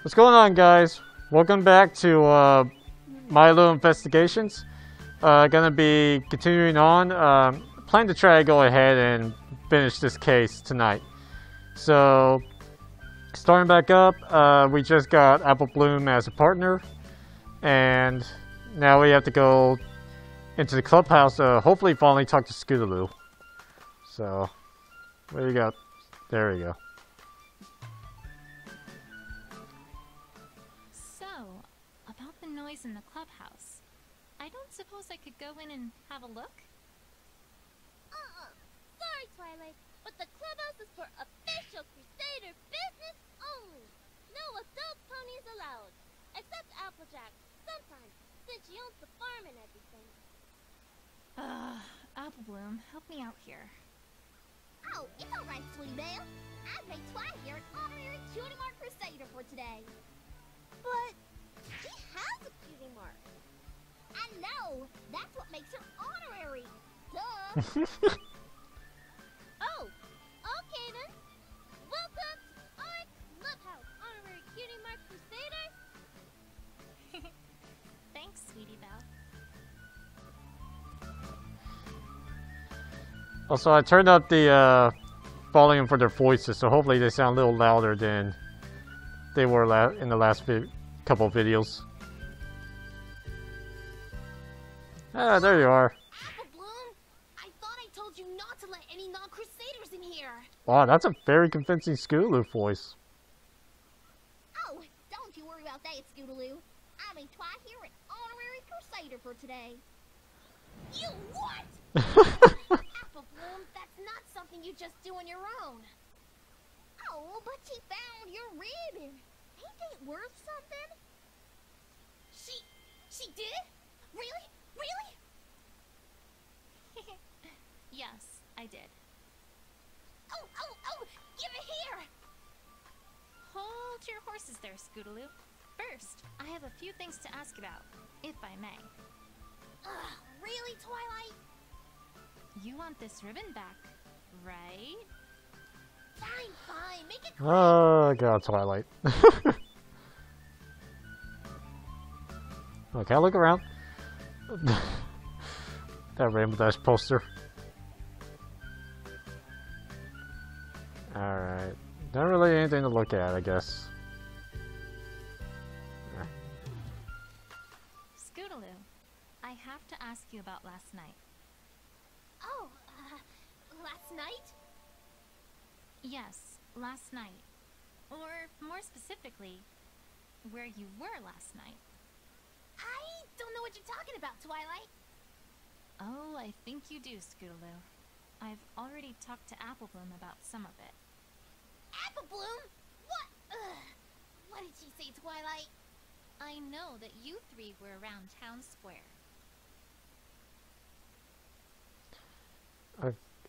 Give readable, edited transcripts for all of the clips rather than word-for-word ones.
What's going on, guys? Welcome back to my little investigations. Gonna be continuing on. Plan to try to go ahead and finish this case tonight. So, starting back up, we just got Apple Bloom as a partner, and now we have to go into the clubhouse. Hopefully, finally talk to Scootaloo. So, where you go? There we go. In the clubhouse. I don't suppose I could go in and have a look? Sorry, Twilight, but the clubhouse is for official Crusader business only. No adult ponies allowed. Except Applejack, sometimes, since she owns the farm and everything. Apple Bloom, help me out here. Oh, it's alright, Sweetie Belle. I've made Twilight here an honorary cutie mark Crusader for today. But she has a cutie mark. And no, that's what makes her honorary. Duh. Oh, okay then. Welcome to our clubhouse, honorary cutie mark Crusader. Thanks, Sweetie Belle. Also, I turned up the volume for their voices, so hopefully they sound a little louder than they were in the last couple videos. Ah, there you are. Apple Bloom, I thought I told you not to let any non-Crusaders in here. Wow, that's a very convincing Scootaloo voice. Oh, don't you worry about that, Scootaloo. I made Twi here an honorary Crusader for today. You what? Apple Bloom, that's not something you just do on your own. Oh, but she found your ribbon. Ain't it worth something? She did? Really? Really? Yes, I did. Oh, give it here! Hold your horses there, Scootaloo. First, I have a few things to ask about, if I may. Really, Twilight? You want this ribbon back, right? Fine, make it quick. Oh god, Twilight. Okay, I'll look around. That Rainbow Dash poster. Alright. Not really anything to look at, I guess. Scootaloo, I have to ask you about last night. Oh, last night? Yes, last night. Or, more specifically, where you were last night. I don't know what you're talking about, Twilight. Oh, I think you do, Scootaloo. I've already talked to Apple Bloom about some of it. Apple Bloom? What? What did she say, Twilight? I know that you three were around town square.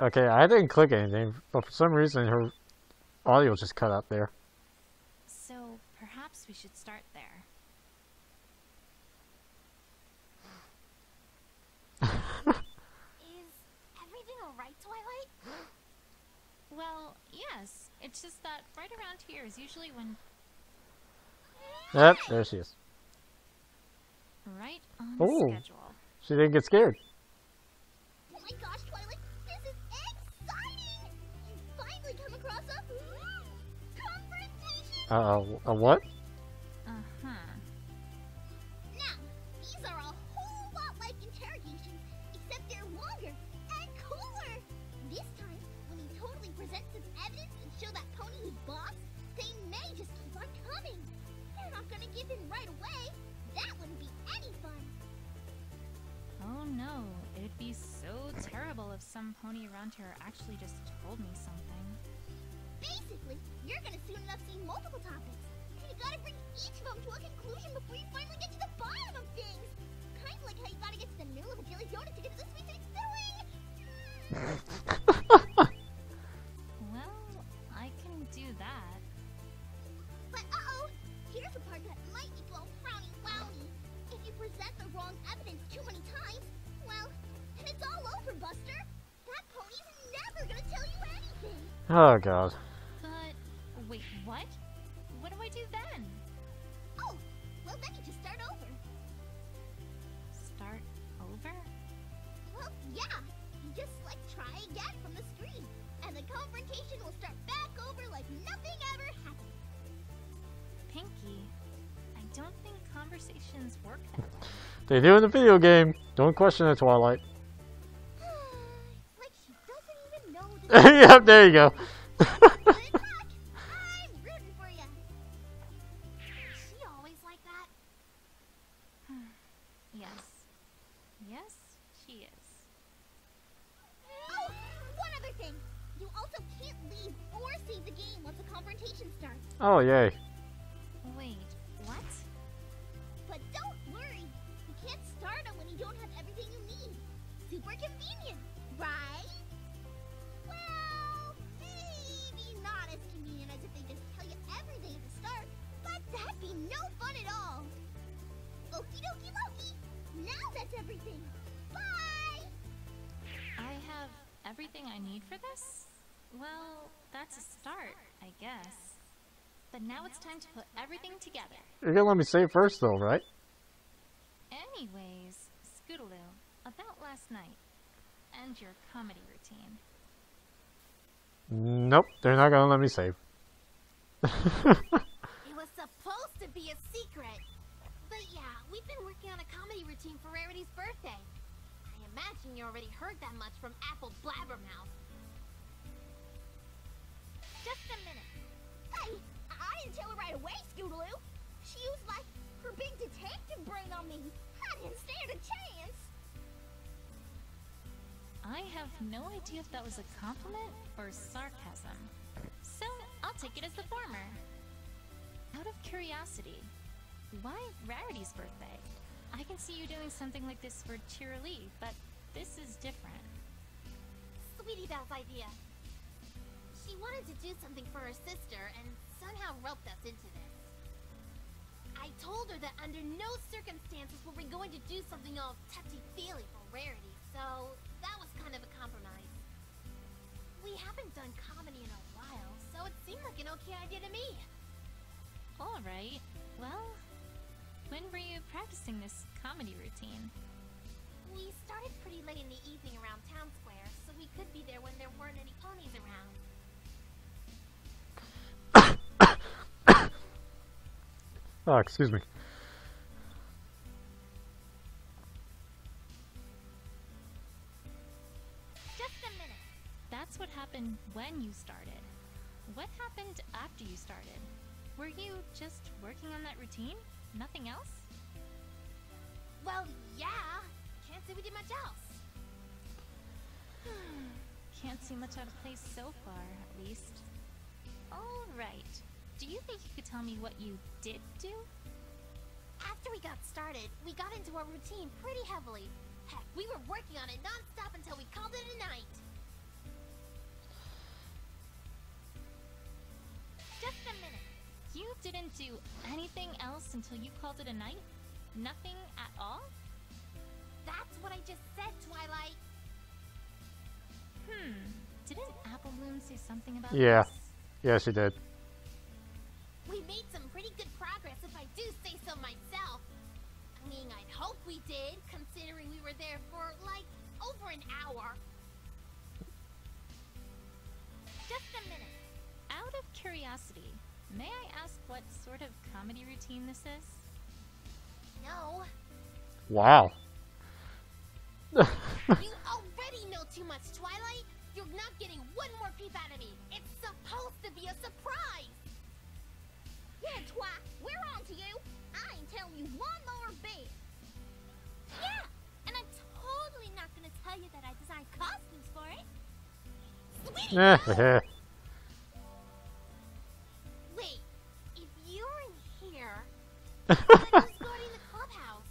Okay, I didn't click anything, but for some reason her audio just cut out there. So, perhaps we should start there. Is everything alright, Twilight? Well, yes. It's just that right around here is usually when... Yep, there she is. Right on Oh, schedule. she didn't get scared. Oh my gosh, Twilight, this is exciting! You finally come across a confrontation! Uh-oh, a what? Uh-huh. Now, these are a whole lot like interrogations, except they're longer and cooler! This time, when he totally presents his evidence and show that pony his boss, they may just keep on coming! They're not gonna give in right away! That wouldn't be any fun! Oh no, it'd be so terrible if some pony around here actually just told me something. Basically, you're gonna soon enough see multiple topics, and you gotta bring each of them to a conclusion before you finally get to the bottom of things! Kind of like how you gotta get to the middle of a jelly donut to get to the sweet thing filling! Well, I can do that. But here's the part that might make you all frowny wowny. If you present the wrong evidence too many times, well, then it's all over, Buster! That pony's never gonna tell you anything! Oh god. But, wait, what? What do I do then? Well, then you just start over. Start over? Well, yeah. You just, like, try again from the screen. And the confrontation will start back over like nothing ever happened. Pinky, I don't think conversations work that way. They do in the video game. Don't question it, Twilight. Like she doesn't even know that. Yep, there you go. Good luck. I'm rooting for you. Is she always like that? Yes. Yes, she is. Oh, one other thing. You also can't leave or save the game once a confrontation starts. Oh, yay. Wait, what? But don't worry. You can't start them when you don't have everything you need. Super convenient, right? Well, maybe not as convenient as if they just tell you everything at the start, but that'd be no fun at all. Okie dokie Loki. Now that's everything. Bye! I have everything I need for this? Well, that's a start, I guess. But now it's time to put everything together. You're gonna let me save first, though, right? Anyways, Scootaloo, about last night and your comedy routine. Nope, they're not gonna let me save. It was supposed to be a secret. But yeah, we've been working on a comedy routine for Rarity's birthday. I imagine you already heard that much from Apple Blabbermouth. Just a minute. Hey, I didn't tell her right away, Scootaloo. She used like her big detective brain on me. I didn't stand a chance. I have no idea if that was a compliment or sarcasm. So, I'll take it as the former. Out of curiosity, why Rarity's birthday? I can see you doing something like this for Cheerilee, but this is different. Sweetie Belle's idea. She wanted to do something for her sister and somehow roped us into this. I told her that under no circumstances were we going to do something all touchy-feely for Rarity, so that was kind of a compromise. We haven't done comedy in a while, so it seemed like an okay idea to me. Alright, well, when were you practicing this comedy routine? We started pretty late in the evening around Town Square, so we could be there when there weren't any ponies around. Oh, excuse me. Just a minute. That's what happened when you started. What happened after you started? Were you just working on that routine? Nothing else? Well, yeah. Can't say we did much else. Can't see much out of place so far, at least. Alright. Do you think you could tell me what you did do? After we got started, we got into our routine pretty heavily. Heck, we were working on it non-stop until we called it a night. Just a minute. You didn't do anything else until you called it a night? Nothing at all? That's what I just said, Twilight. Didn't Apple Bloom say something about Yeah. this? Yeah, she did. We made some pretty good progress if I do say so myself. I mean, I'd hope we did, considering we were there for, like, over an hour. Just a minute. Out of curiosity, may I ask what sort of comedy routine this is? No. Wow. You already know too much, Twilight. You're not getting one more peep out of me. It's supposed to be a surprise. Yeah, Twi, we're on to you. I ain't telling you one more bit. Yeah, and I'm totally not gonna tell you that I designed costumes for it. Sweetie, no. Wait, if you're in here, then who's guarding the clubhouse?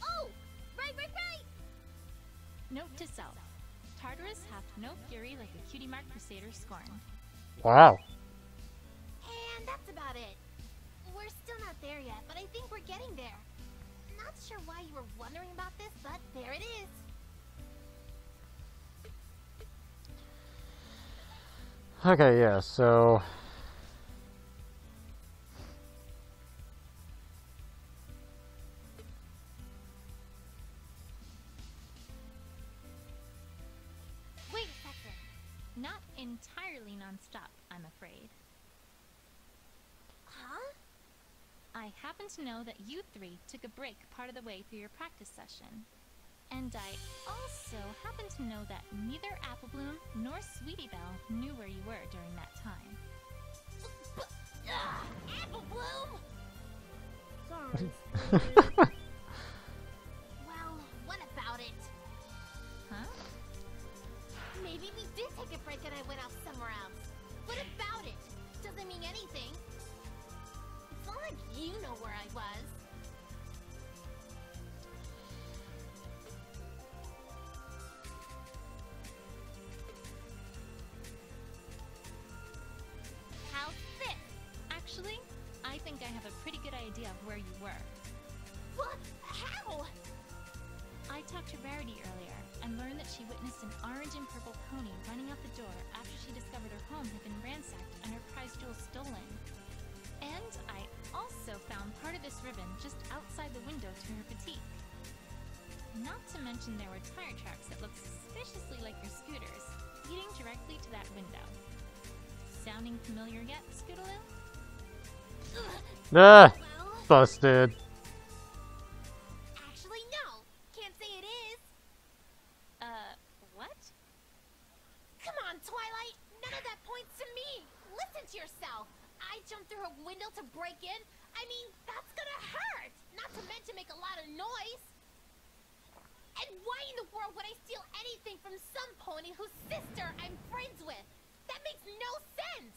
Oh, right. Note to self. Tartarus hath no fury like a cutie mark crusader scorn. Wow. And that's about it. We're still not there yet, but I think we're getting there. Not sure why you were wondering about this, but there it is. Okay, yeah, so... Not entirely non-stop, I'm afraid. Huh? I happen to know that you three took a break part of the way through your practice session. And I also happen to know that neither Apple Bloom nor Sweetie Belle knew where you were during that time. Apple Bloom! Sorry, Scootaloo. Well, what about it? Huh? Maybe we did take a break and I went off somewhere else. What about it? Doesn't mean anything. It's not like you know where I was. How's this? Actually, I think I have a pretty good idea of where you were. What? How? I talked to Rarity earlier and learned that she witnessed an orange and purple pony running out the door after she discovered her home had been ransacked and her prize jewels stolen. And I also found part of this ribbon just outside the window to her boutique. Not to mention there were tire tracks that looked suspiciously like your scooters, leading directly to that window. Sounding familiar yet, Scootaloo? Ah, Well, busted. actually, no. Can't say it is. What? Come on, Twilight. None of that points to me. Listen to yourself. I jumped through her window to break in. I mean, that's gonna hurt. Not to mention make a lot of noise. And why in the world would I steal anything from some pony whose sister I'm friends with? That makes no sense.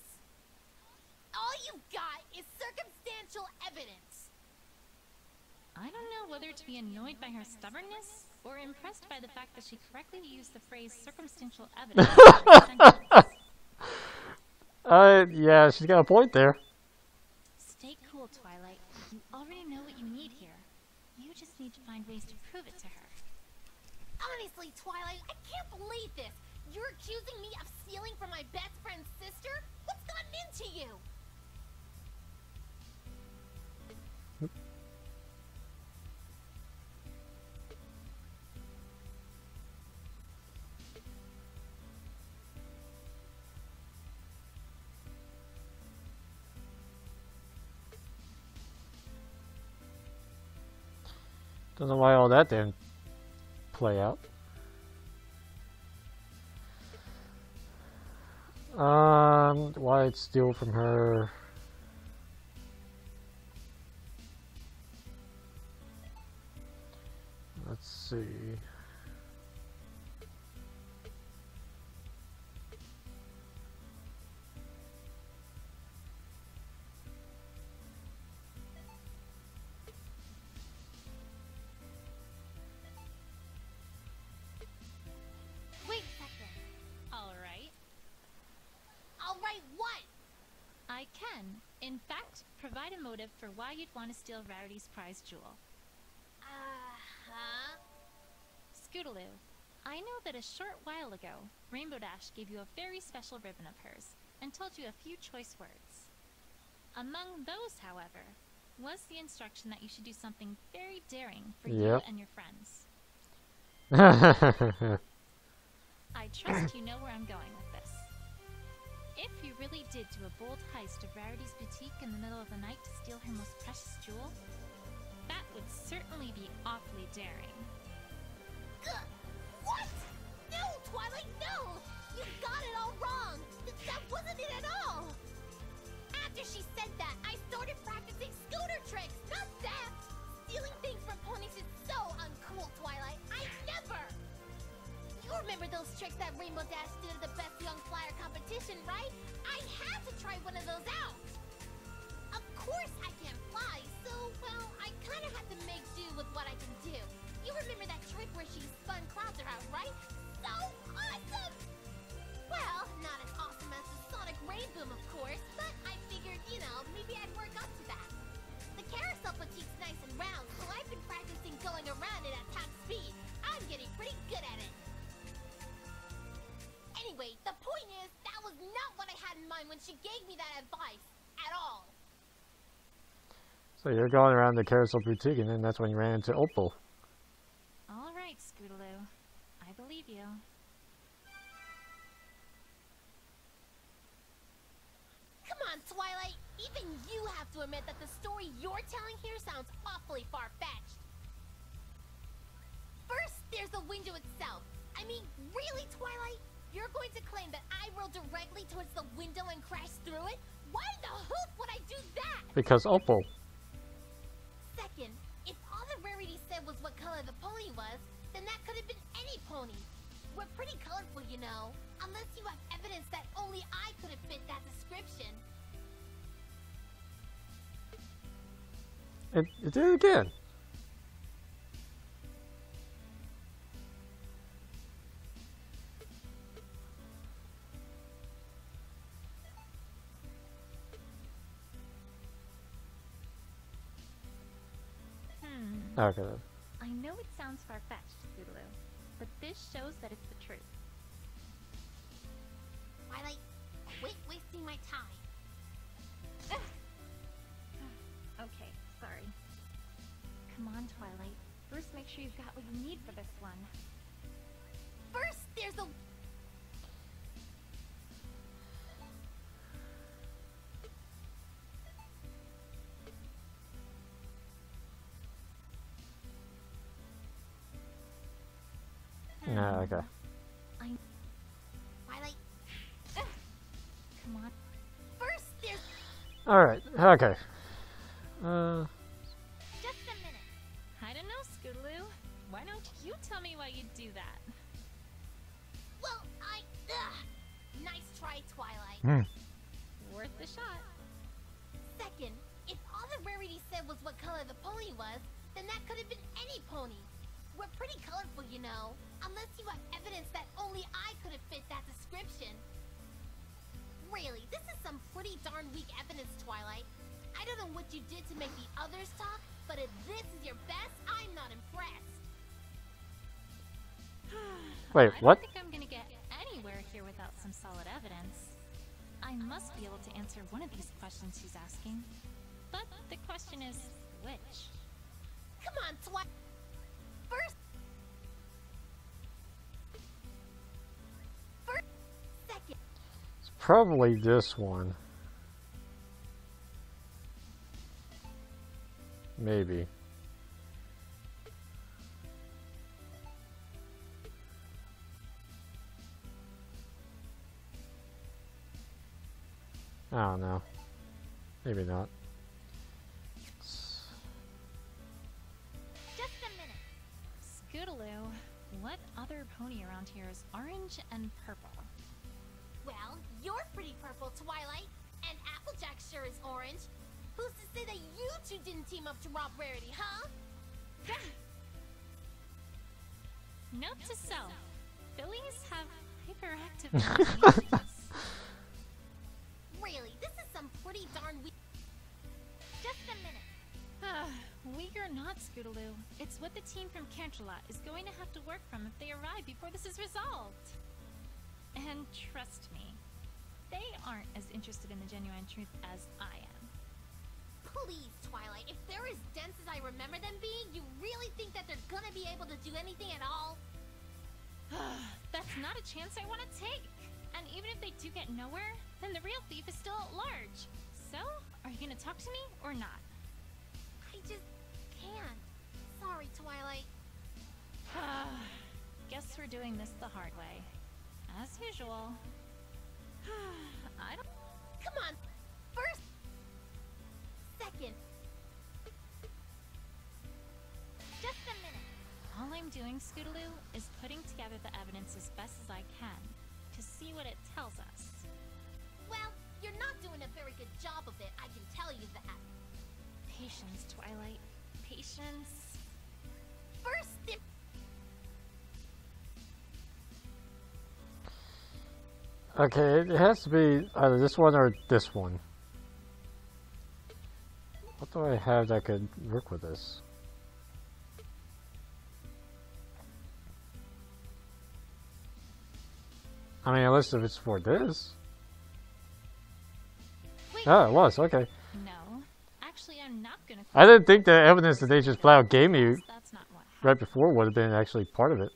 All you've got is circumstantial evidence. I don't know whether to be annoyed by her stubbornness or impressed by the fact that she correctly used the phrase circumstantial evidence in her sentence. Yeah, she's got a point there. Stay cool, Twilight. You already know what you need here. You just need to find ways to prove it to her. Honestly, Twilight, I can't believe this. You're accusing me of stealing from my best friend's sister? What's gotten into you? Don't know why all that didn't play out. Why I'd steal from her? Let's see. Wait a second. Alright. Alright, what? I can, in fact, provide a motive for why you'd want to steal Rarity's prize jewel. Uh-huh. Scootaloo, I know that a short while ago, Rainbow Dash gave you a very special ribbon of hers and told you a few choice words. Among those, however, was the instruction that you should do something very daring for you Yep. and your friends. I trust you know where I'm going with this. If you really did do a bold heist of Rarity's boutique in the middle of the night to steal her most precious jewel, that would certainly be awfully daring. What? No, Twilight, no! You got it all wrong! That wasn't it at all! After she said that, I started practicing scooter tricks, not theft! Stealing things from ponies is so uncool, Twilight. I never! You remember those tricks that Rainbow Dash did at the Best Young Flyer competition, right? I had to try one of those out! Of course I can't fly, so, well, I kind of had to make do with what I can do. You remember that trick where she spun clouds around, right? So awesome! Well, not as awesome as the Sonic Rain Boom, of course, but I figured, you know, maybe I'd work up to that. The carousel boutique's nice and round, so I've been practicing going around it at top speed. I'm getting pretty good at it. Anyway, the point is, that was not what I had in mind when she gave me that advice. At all. So you're going around the Carousel Boutique, and then that's when you ran into Opal. All right, Scootaloo. I believe you. to admit that the story you're telling here sounds awfully far-fetched. First, there's the window itself. I mean, really, Twilight? You're going to claim that I rolled directly towards the window and crashed through it? Why in the hoop would I do that? Because Opal. Second, if all that Rarity said was what color the pony was, then that could have been any pony. We're pretty colorful, you know. Unless you have evidence that only I could have fit that description. It did it again. Okay. I know it sounds far-fetched, Scootaloo, but this shows that it's the truth. Twilight, quit wasting my time. Okay, sorry. Come on, Twilight. First, make sure you've got what you need for this one. First, there's the... Yeah, okay. Twilight. Come on. First, there's... Alright, okay. Just a minute. I don't know, Scootaloo. Why don't you tell me why you'd do that? Well, nice try, Twilight. Worth the shot. Second, if all that Rarity said was what color the pony was, then that could have been any pony. We're pretty colorful, you know. Unless you have evidence that only I could have fit that description. Really, this is some pretty darn weak evidence, Twilight. I don't know what you did to make the others talk, but if this is your best, I'm not impressed. Wait, I what? don't think I'm gonna get anywhere here without some solid evidence. I must be able to answer one of these questions she's asking. But the question is, which? Come on, Twilight. First, second. It's probably this one. Maybe. I don't know. Maybe not. Just a minute. Scootaloo, what other pony around here is orange and purple? Well, you're pretty purple, Twilight. And Applejack sure is orange. Who's to say that you two didn't team up to rob Rarity, huh? Note to self, fillies have hyperactive imaginations. Really, this is some pretty darn weak... Just a minute. Weak or not, Scootaloo, it's what the team from Canterlot is going to have to work from if they arrive before this is resolved. And trust me, they aren't as interested in the genuine truth as I am. Please, Twilight, if they're as dense as I remember them being, you really think that they're gonna be able to do anything at all? That's not a chance I want to take. And even if they do get nowhere, then the real thief is still at large. So, are you gonna talk to me or not? I just can't. Sorry, Twilight. Guess we're doing this the hard way. As usual. I don't... Come on. First. Second. Just a minute. All I'm doing, Scootaloo, is putting together the evidence as best as I can to see what it tells us. Well, you're not doing a very good job of it, I can tell you that. Patience, Twilight. Patience. First step. Okay, it has to be either this one or this one. What do I have that could work with this? I mean, unless if it's for this. Wait. Oh, it was, okay. No. Actually, I'm not gonna... I didn't think the evidence that they just flat out gave me That's not what happened. right before would have been actually part of it.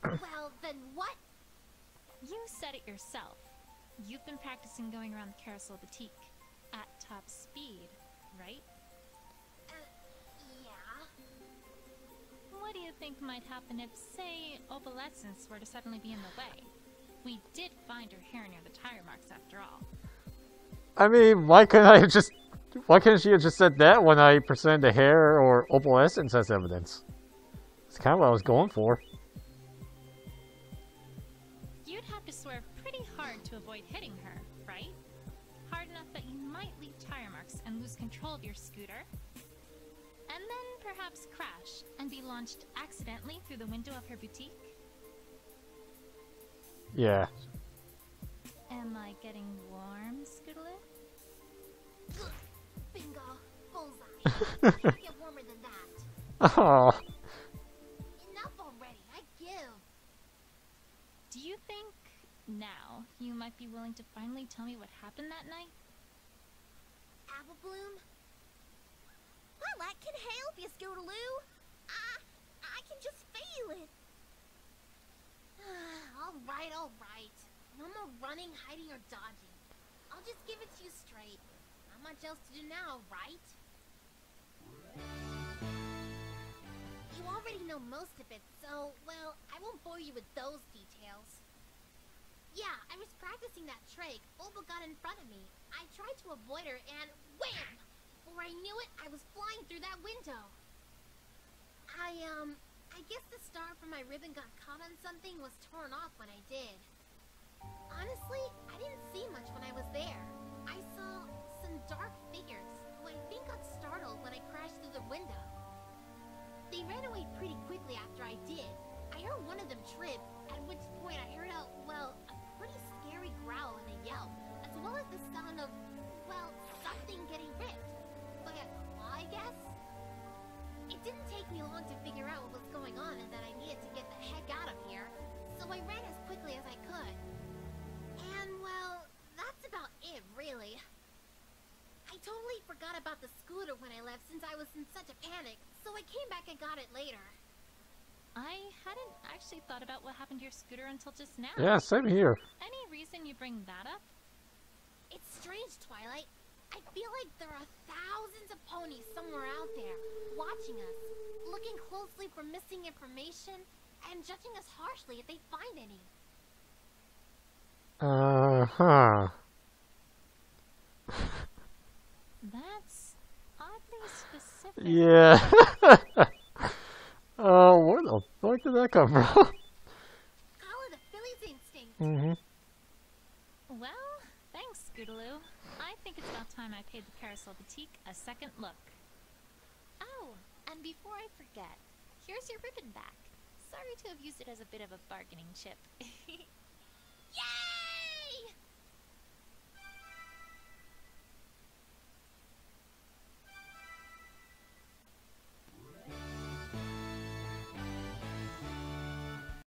Well, then what? You said it yourself. You've been practicing going around the Carousel Boutique at top speed, right? Yeah. What do you think might happen if, say, opalescence were to suddenly be in the way? We did find her hair near the tire marks after all. I mean, why couldn't she have just said that when I presented the hair or opalescence as evidence? It's kind of what I was going for. You'd have to swerve pretty hard to avoid hitting her, right? Hard enough that you might leave tire marks and lose control of your scooter. And then perhaps crash and be launched accidentally through the window of her boutique. Yeah. Am I getting warm, Scootaloo? Bingo. Bullseye. Can't get warmer than that. Oh. Enough already. I give. Do you think, now, you might be willing to finally tell me what happened that night? Apple Bloom? Well, I can help you, Scootaloo. I can just feel it. Alright, alright. No more running, hiding, or dodging. I'll just give it to you straight. Not much else to do now, right? You already know most of it, so, well, I won't bore you with those details. Yeah, I was practicing that trick. Opal got in front of me. I tried to avoid her and wham! Before I knew it, I was flying through that window. I guess the star from my ribbon got caught on something was torn off when I did. Honestly, I didn't see much when I was there. I saw some dark figures who I think got startled when I crashed through the window. They ran away pretty quickly after I did. I heard one of them trip, at which point I heard a pretty scary growl and a yell, as well as the sound of, well, something getting ripped. By a claw, I guess? It didn't take me long to figure out what was going on and that I needed to get the heck out of here, so I ran as quickly as I could. And, well, that's about it, really. I totally forgot about the scooter when I left since I was in such a panic, so I came back and got it later. I hadn't actually thought about what happened to your scooter until just now. Yeah, same here. Any reason you bring that up? It's strange, Twilight. I feel like there are thousands of ponies somewhere out there, watching us, looking closely for missing information, and judging us harshly if they find any. Uh-huh. That's oddly specific. Yeah. Oh, where the fuck did that come from? Call it a Philly's instinct. Mm-hmm. Well, thanks, Scootaloo. I think it's about time I paid the Carousel Boutique a second look. Oh, and before I forget, here's your ribbon back. Sorry to have used it as a bit of a bargaining chip.